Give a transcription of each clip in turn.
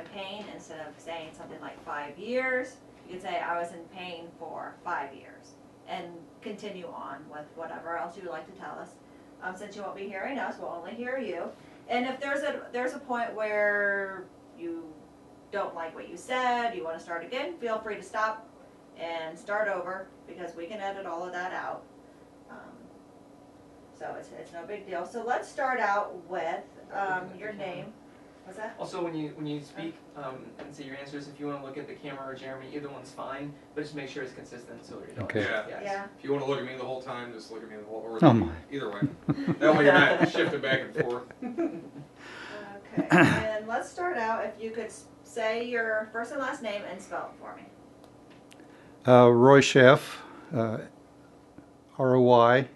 in pain, instead of saying something like 5 years, you could say I was in pain for 5 years, and continue on with whatever else you would like to tell us. Since you won't be hearing us, we'll only hear you. And if there's a point where you don't like what you said, you want to start again, feel free to stop and start over, because we can edit all of that out. So it's no big deal. So let's start out with your name. What's that? Also, when you speak and say your answers, if you want to look at the camera or Jeremy, either one's fine, but just make sure it's consistent so you don't. Okay. Yeah. If you want to look at me the whole time, just look at me the whole, or either way. That way you're not shifting back and forth. Okay. And let's start out. If you could say your first and last name and spell it for me. Roy Schoeff, Royschhoeff.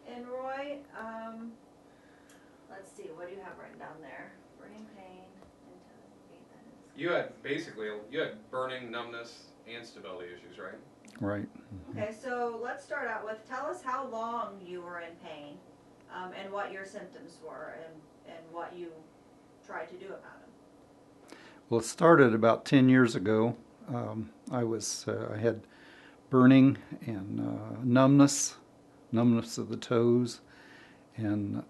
And Roy, let's see, what do you have written down there? Burning pain, You had burning, numbness, and stability issues, right? Right. Okay, so let's start out with, tell us how long you were in pain, and what your symptoms were, and what you tried to do about them. Well, it started about 10 years ago. I had burning and numbness of the toes, and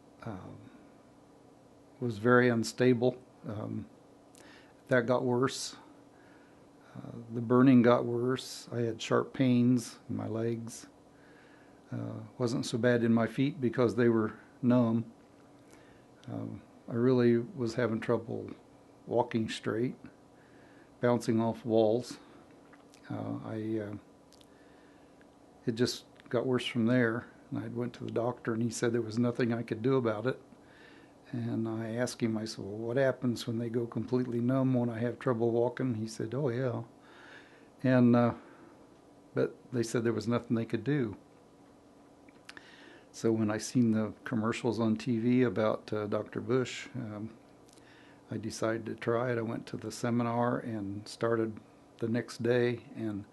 was very unstable. That got worse. The burning got worse. I had sharp pains in my legs. Wasn't so bad in my feet because they were numb. I really was having trouble walking straight, bouncing off walls. It just got worse from there. And I went to the doctor, and he said there was nothing I could do about it. And I asked him, I said, well, what happens when they go completely numb when I have trouble walking? He said, oh, yeah. And but they said there was nothing they could do. So when I seen the commercials on TV about Dr. Bush, I decided to try it. I went to the seminar and started the next day, and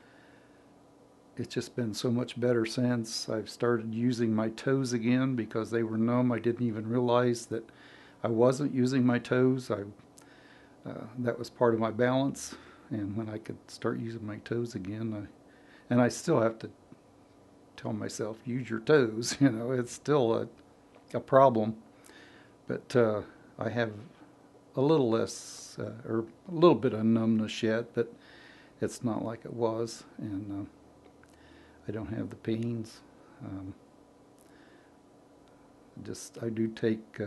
it's just been so much better since. I've started using my toes again because they were numb. I didn't even realize that I wasn't using my toes. That was part of my balance, and when I could start using my toes again, and I still have to tell myself, use your toes. You know, it's still a problem, but I have a little less, or a little bit of numbness yet, but it's not like it was, and I don't have the pains. I do take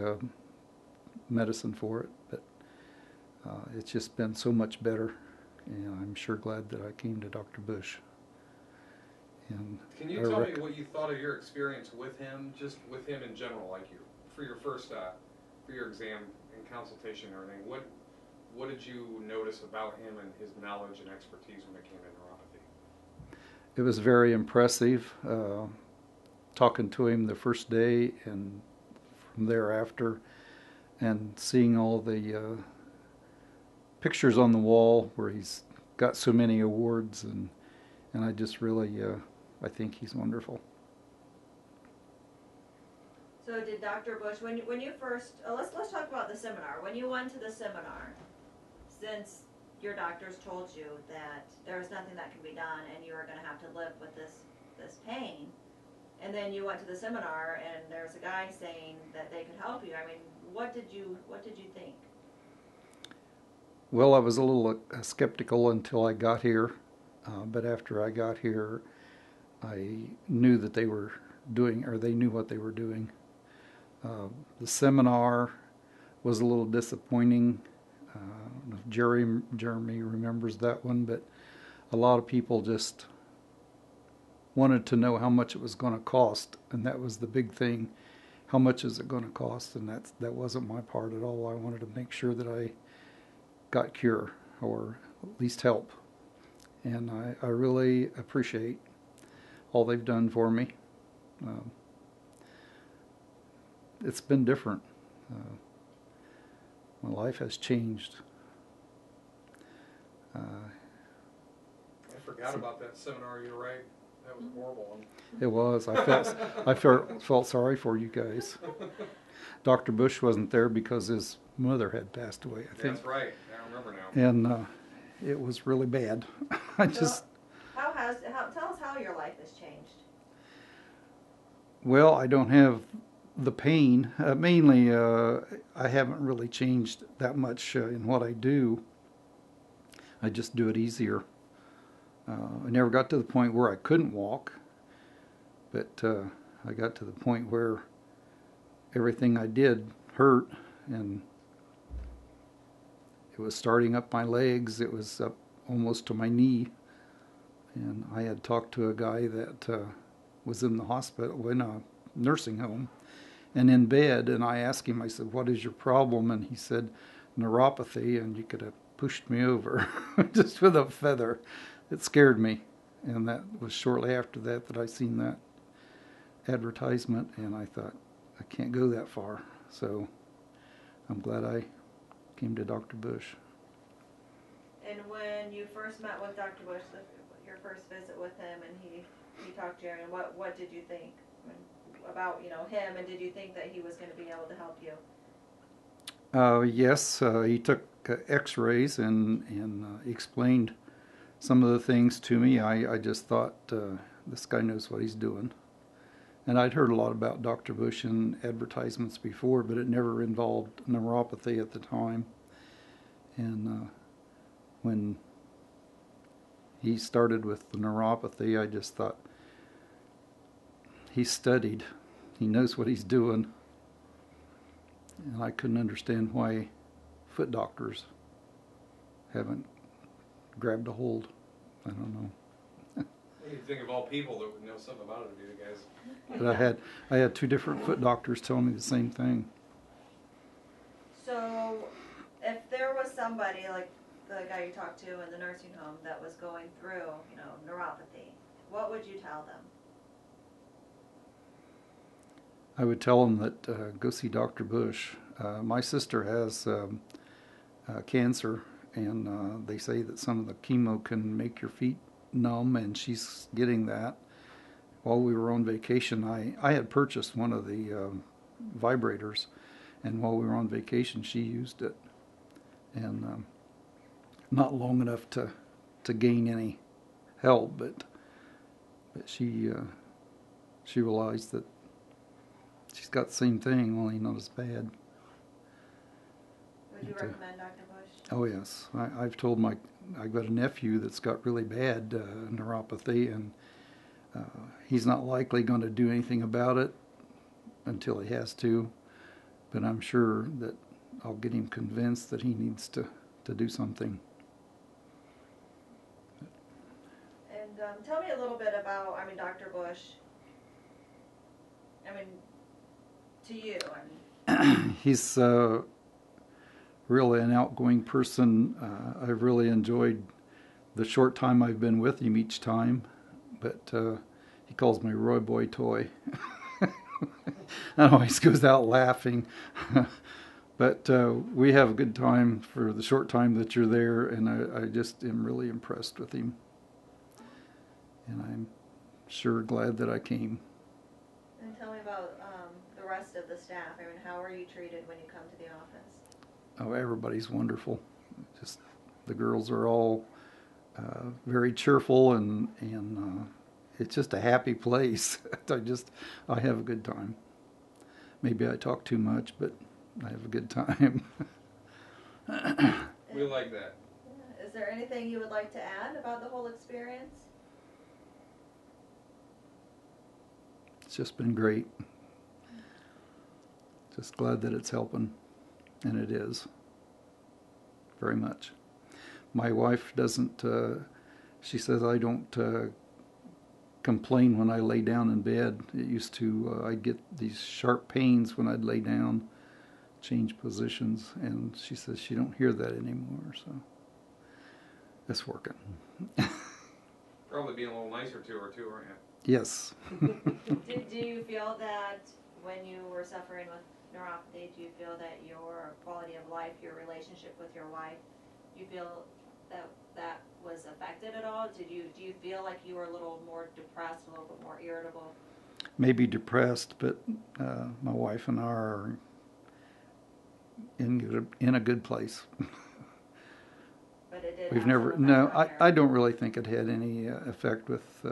medicine for it, but it's just been so much better, and I'm sure glad that I came to Dr. Bush. And can you tell me what you thought of your experience with him, just with him in general, like for your first, for your exam and consultation and everything? What did you notice about him and his knowledge and expertise when it came to neuropathy? It was very impressive. Talking to him the first day and from thereafter, and seeing all the pictures on the wall where he's got so many awards, and I just really, I think he's wonderful. So did Dr. Bush, when you first, let's talk about the seminar. When you went to the seminar, since your doctors told you that there was nothing that can be done and you were going to have to live with this pain, and then you went to the seminar and there's a guy saying that they could help you, I mean, what did you think? Well, I was a little skeptical until I got here, but after I got here, I knew that they were doing, or they knew what they were doing. The seminar was a little disappointing. I don't know if Jeremy remembers that one, but a lot of people just wanted to know how much it was going to cost, and that was the big thing. How much is it going to cost? And that wasn't my part at all. I wanted to make sure that I got cure, or at least help. And I really appreciate all they've done for me. It's been different. My life has changed. I forgot about that seminar, you're right. That was a horrible one. It was. I felt sorry for you guys. Dr. Bush wasn't there because his mother had passed away, I think. That's right, I remember now. And it was really bad. I just, Tell us how your life has changed. well, I don't have the pain. Mainly, I haven't really changed that much in what I do. I just do it easier. I never got to the point where I couldn't walk, but I got to the point where everything I did hurt, and it was starting up my legs. It was up almost to my knee. And I had talked to a guy that was in the hospital, in a nursing home, and in bed. And I asked him, I said, "What is your problem?" And he said, "Neuropathy." And you could have pushed me over just with a feather. It scared me. And that was shortly after that I seen that advertisement. And I thought, I can't go that far. So I'm glad I came to Dr. Bush. And when you first met with Dr. Bush, your first visit with him, and he talked to you, and what did you think about him, and did you think that he was going to be able to help you? Yes, he took X-rays and explained some of the things to me. I just thought this guy knows what he's doing. And I'd heard a lot about Dr. Bush in advertisements before, but it never involved neuropathy at the time. And when he started with the neuropathy, I just thought, he studied. He knows what he's doing. And I couldn't understand why foot doctors haven't grabbed a hold. I don't know. You'd think of all people that would know something about it, you guys. But I had two different foot doctors telling me the same thing. So, if there was somebody like the guy you talked to in the nursing home that was going through, neuropathy, what would you tell them? I would tell them that go see Dr. Bush. My sister has cancer, and they say that some of the chemo can make your feet numb, and she's getting that. While we were on vacation, I had purchased one of the vibrators, and while we were on vacation, she used it, and not long enough to gain any help, but she realized that she's got the same thing, only not as bad. Would you recommend Dr. Bush? Oh yes, I've told I've got a nephew that's got really bad neuropathy, and he's not likely going to do anything about it until he has to, but I'm sure that I'll get him convinced that he needs to do something. And tell me a little bit about, Dr. Bush, to you. He's really an outgoing person. I've really enjoyed the short time I've been with him each time, but he calls me Roy Boy Toy. And always goes out laughing. But we have a good time for the short time that you're there, and I just am really impressed with him. And I'm sure glad that I came. And tell me about the rest of the staff. How are you treated when you come to the office? Oh, everybody's wonderful. Just the girls are all very cheerful, and it's just a happy place. I have a good time. Maybe I talk too much, but I have a good time. We like that. Is there anything you would like to add about the whole experience? It's just been great. Just glad that it's helping, and it is. Very much. My wife doesn't, she says I don't complain when I lay down in bed. It used to, I'd get these sharp pains when I'd lay down, change positions, and she says she don't hear that anymore, so it's working. Probably being a little nicer to her too, aren't you? Yes. Do you feel that when you were suffering with neuropathy, do you feel that your quality of life, your relationship with your wife, do you feel that was affected at all? Do you feel like you were a little more depressed, a little bit more irritable? Maybe depressed, but my wife and I are in a good place. But it did We've have never, some no, effect on I your- don't really think it had any effect with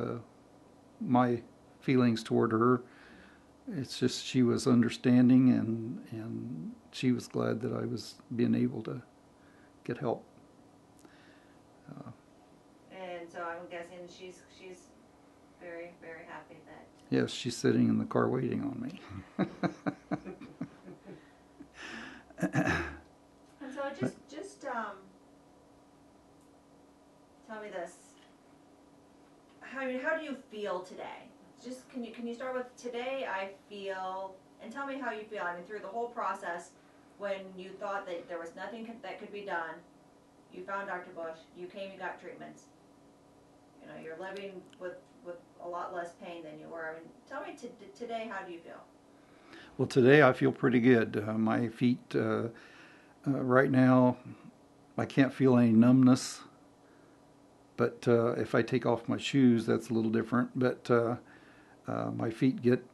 my feelings toward her. It's just she was understanding, and she was glad that I was being able to get help. And so I'm guessing she's very, very happy that. Yes, she's sitting in the car waiting on me. And so just tell me this. How do you feel today? Just can you start with today? I feel, and tell me how you feel. I mean, through the whole process, when you thought that there was nothing that could be done, you found Dr. Bush. You came, you got treatments. You know, you're living with a lot less pain than you were. I mean, tell me today, how do you feel? Well, today I feel pretty good. My feet, right now, I can't feel any numbness. But if I take off my shoes, that's a little different. But my feet get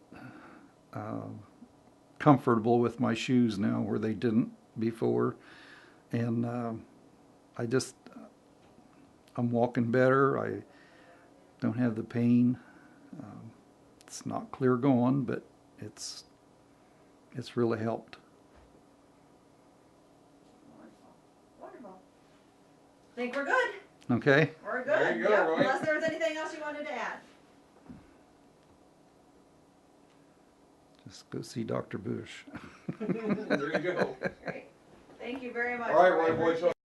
comfortable with my shoes now where they didn't before. And I'm walking better. I don't have the pain. It's not clear going, but it's really helped. Wonderful. Think we're good. Okay? We're good. There you go, Yep. Roy. Unless there was anything else you wanted to add. Just go see Dr. Bush. There you go. Great. Thank you very much. All right, Roy I Boy, appreciate